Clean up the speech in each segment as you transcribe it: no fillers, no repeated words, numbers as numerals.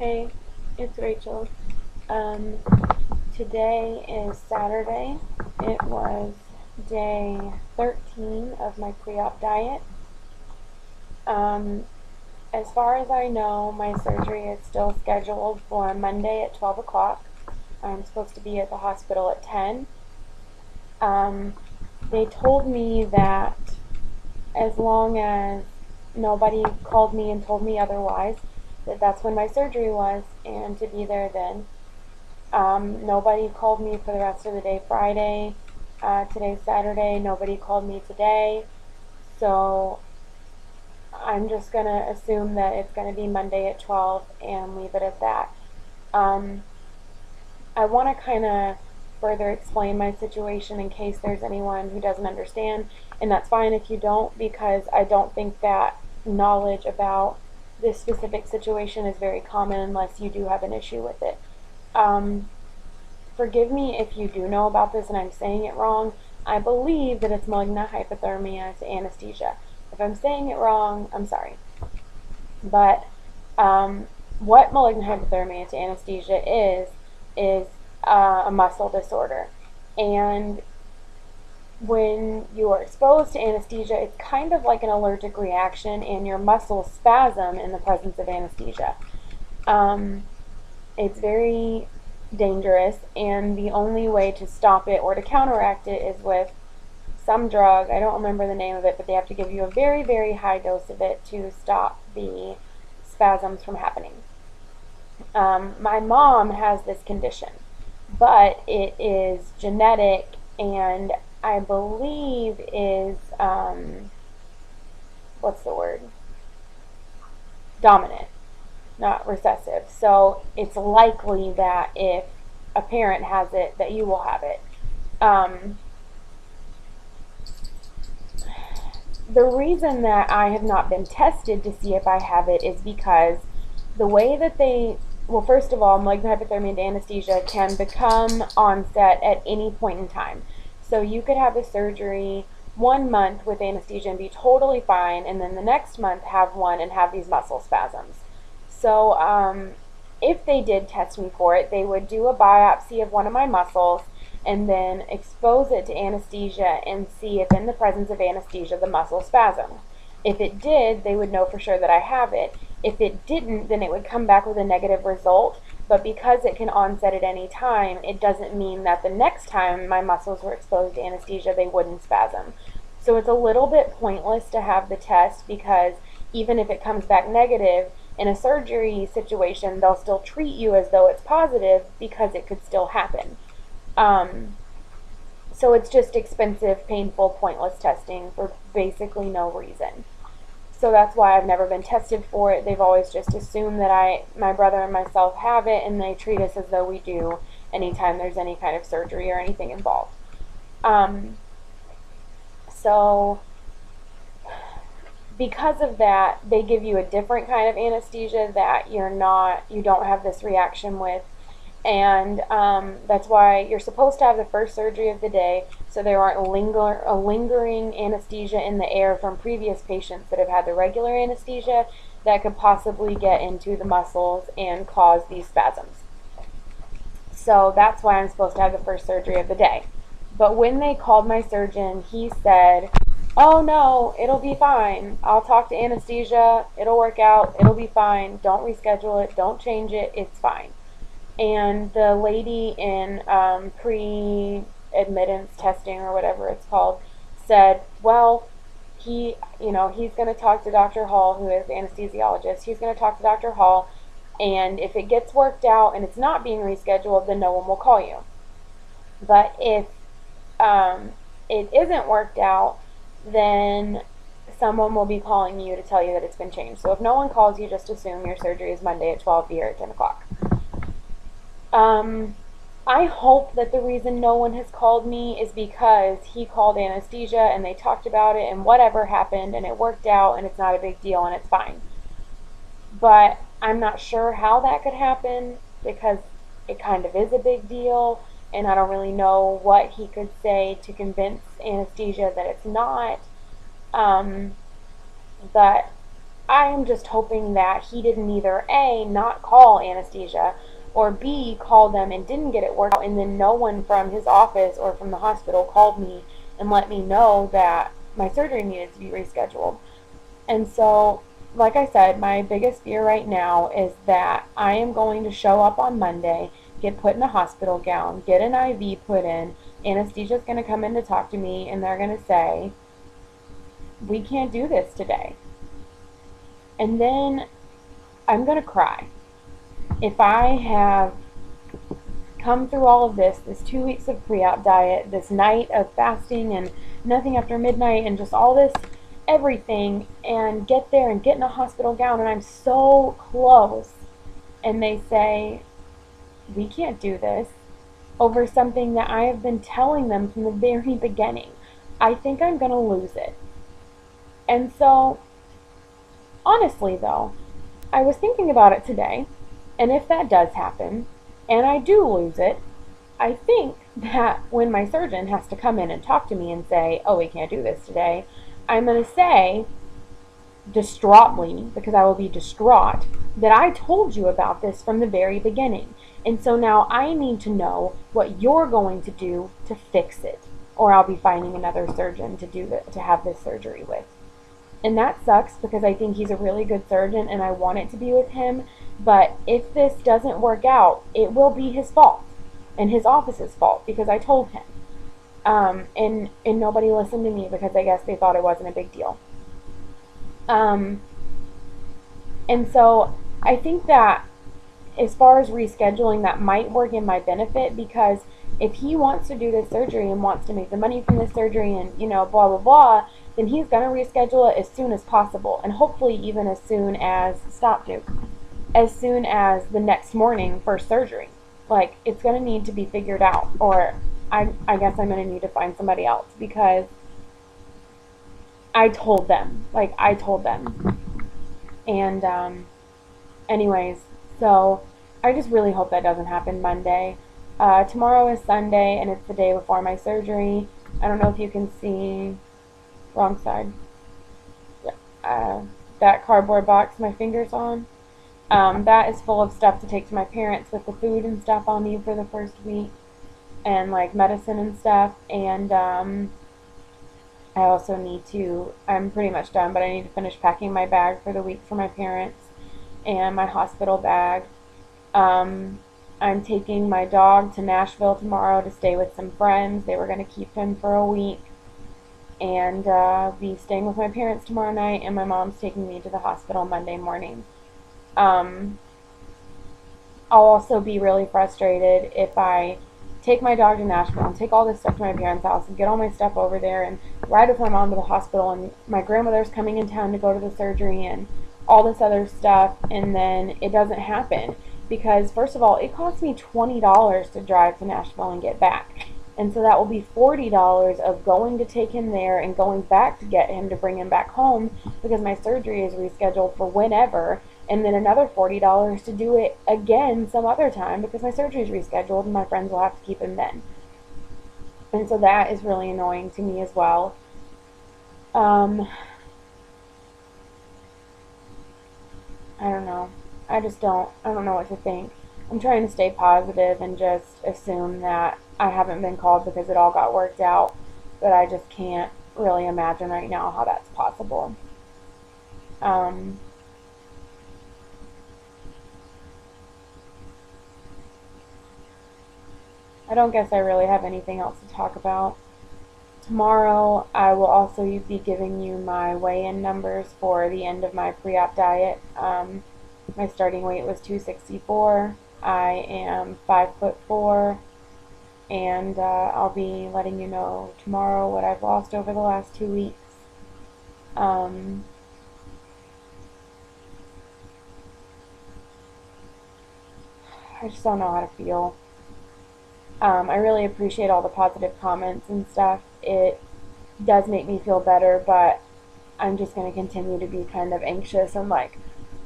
Hey, it's Rachel. Um, Today is Saturday. It was day 13 of my pre-op diet. Um, as far as I know, my surgery is still scheduled for Monday at 12 o'clock. I'm supposed to be at the hospital at 10. Um, they told me that as long as nobody called me and told me otherwise, that's when my surgery was, and to be there then. Nobody called me for the rest of the day Friday. Today's Saturday. Nobody called me today. So I'm just going to assume that it's going to be Monday at 12 and leave it at that. Um, I want to kind of further explain my situation in case there's anyone who doesn't understand. And that's fine if you don't, because I don't think that knowledge about this specific situation is very common unless you do have an issue with it. Um, Forgive me if you do know about this and I'm saying it wrong. I believe that it's malignant hypothermia to anesthesia. If I'm saying it wrong, I'm sorry. But what malignant hypothermia to anesthesia is a muscle disorder. And when you are exposed to anesthesia, it's kind of like an allergic reaction, and your muscles spasm in the presence of anesthesia. It's very dangerous, and the only way to stop it or to counteract it is with some drug. I don't remember the name of it, but they have to give you a very, very high dose of it to stop the spasms from happening. My mom has this condition, but it is genetic and I believe is, what's the word? Dominant, not recessive. So it's likely that if a parent has it, that you will have it. Um, the reason that I have not been tested to see if I have it is because the way that well, first of all, malignant hypothermia to anesthesia can become onset at any point in time. So you could have a surgery 1 month with anesthesia and be totally fine, and then the next month have one and have these muscle spasms. So if they did test me for it, they would do a biopsy of one of my muscles and then expose it to anesthesia and see if in the presence of anesthesia the muscle spasmed. If it did, they would know for sure that I have it. If it didn't, then it would come back with a negative result. But because it can onset at any time, it doesn't mean that the next time my muscles were exposed to anesthesia, they wouldn't spasm. So it's a little bit pointless to have the test, because even if it comes back negative, in a surgery situation, they'll still treat you as though it's positive because it could still happen. So it's just expensive, painful, pointless testing for basically no reason. So that's why I've never been tested for it. They've always just assumed that my brother and myself have it, and they treat us as though we do anytime there's any kind of surgery or anything involved. So because of that, they give you a different kind of anesthesia that you don't have this reaction with. And that's why you're supposed to have the first surgery of the day, so there aren't a lingering anesthesia in the air from previous patients that have had the regular anesthesia that could possibly get into the muscles and cause these spasms. So that's why I'm supposed to have the first surgery of the day. But when they called my surgeon, he said, "Oh no, it'll be fine. I'll talk to anesthesia. It'll work out. It'll be fine. Don't reschedule it. Don't change it. It's fine." And the lady in pre-admittance testing or whatever it's called said, "Well, he's going to talk to Dr. Hall, who is the anesthesiologist. He's going to talk to Dr. Hall, and if it gets worked out and it's not being rescheduled, then no one will call you. But if it isn't worked out, then someone will be calling you to tell you that it's been changed. So if no one calls you, just assume your surgery is Monday at 12, here at 10 o'clock. I hope that the reason no one has called me is because he called anesthesia and they talked about it and whatever happened and it worked out and it's not a big deal and it's fine. But I'm not sure how that could happen, because it kind of is a big deal, and I don't really know what he could say to convince anesthesia that it's not. But I am just hoping that he didn't either A, not call anesthesia, or B, call them and didn't get it worked out, and then no one from his office or from the hospital called me and let me know that my surgery needed to be rescheduled. And so, like I said, my biggest fear right now is that I am going to show up on Monday, get put in a hospital gown, get an IV put in, anesthesia's going to come in to talk to me, and they're going to say, we can't do this today. And then I'm going to cry. If I have come through all of this 2 weeks of pre-op diet, this night of fasting and nothing after midnight, and just all this everything, and get there and get in a hospital gown, and I'm so close, and they say, we can't do this, over something that I have been telling them from the very beginning, I think I'm going to lose it. And so, honestly though, I was thinking about it today, and if that does happen, and I do lose it, I think that when my surgeon has to come in and talk to me and say, oh, we can't do this today, I'm going to say, distraughtly, because I will be distraught, that I told you about this from the very beginning. And so now I need to know what you're going to do to fix it, or I'll be finding another surgeon to have this surgery with. And that sucks because I think he's a really good surgeon and I want it to be with him. But if this doesn't work out, it will be his fault and his office's fault because I told him. And nobody listened to me because I guess they thought it wasn't a big deal. And so I think that as far as rescheduling, that might work in my benefit, because if he wants to do this surgery and wants to make the money from this surgery and, blah, blah, blah, then he's going to reschedule it as soon as possible, and hopefully even as soon as, as soon as the next morning for surgery. Like, it's going to need to be figured out, or I guess I'm going to need to find somebody else, because I told them. And, anyways, so I just really hope that doesn't happen Monday. Tomorrow is Sunday, and it's the day before my surgery. I don't know if you can see, wrong side, that cardboard box my finger's on. That is full of stuff to take to my parents with the food and stuff I'll need for the first week, and like medicine and stuff. And I also need to, I'm pretty much done, but I need to finish packing my bag for the week for my parents and my hospital bag. I'm taking my dog to Nashville tomorrow to stay with some friends. They were going to keep him for a week. And be staying with my parents tomorrow night, and my mom's taking me to the hospital Monday morning. I'll also be really frustrated if I take my dog to Nashville and take all this stuff to my parents' house and get all my stuff over there and ride with my mom to the hospital, and my grandmother's coming in town to go to the surgery and all this other stuff, and then it doesn't happen. Because, first of all, it costs me $20 to drive to Nashville and get back. And so that will be $40 of going to take him there and going back to get him to bring him back home, because my surgery is rescheduled for whenever, and then another $40 to do it again some other time because my surgery is rescheduled and my friends will have to keep him then. And so that is really annoying to me as well. I don't know. I don't know what to think. I'm trying to stay positive and just assume that I haven't been called because it all got worked out, but I just can't really imagine right now how that's possible. I don't guess I really have anything else to talk about. Tomorrow I will also be giving you my weigh-in numbers for the end of my pre-op diet. My starting weight was 264. I am 5'4", and I'll be letting you know tomorrow what I've lost over the last 2 weeks. I just don't know how to feel. I really appreciate all the positive comments and stuff. It does make me feel better, but I'm just going to continue to be kind of anxious and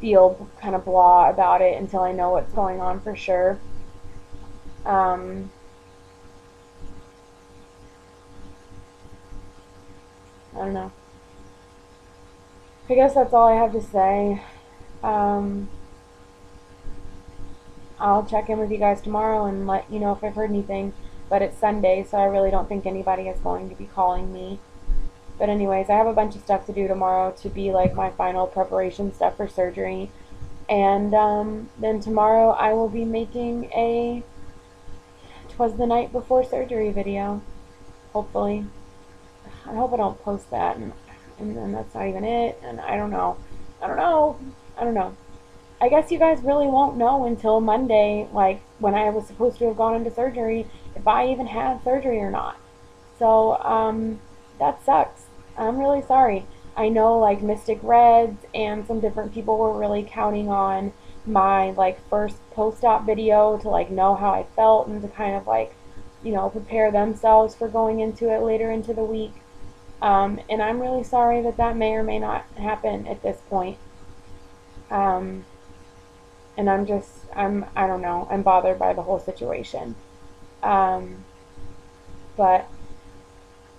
feel kind of blah about it until I know what's going on for sure. I don't know. I guess that's all I have to say. Um, I'll check in with you guys tomorrow and let you know if I've heard anything. But it's Sunday, so I really don't think anybody is going to be calling me. But anyways, I have a bunch of stuff to do tomorrow to be like my final preparation stuff for surgery. And then tomorrow I will be making a "'Twas the Night Before Surgery" video. Hopefully. I hope I don't post that and then that's not even it. And I don't know. I don't know. I don't know. I guess you guys really won't know until Monday, like when I was supposed to have gone into surgery, if I even had surgery or not. So, that sucks. I'm really sorry. I know like Mystic Reds and some different people were really counting on my like first post-op video to like know how I felt and to kind of like, prepare themselves for going into it later into the week. And I'm really sorry that that may or may not happen at this point. Um, and I don't know, I'm bothered by the whole situation. Um, but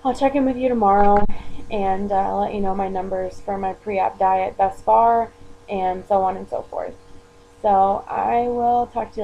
I'll check in with you tomorrow and let you know my numbers for my pre-op diet thus far and so on and so forth. So I will talk to you later.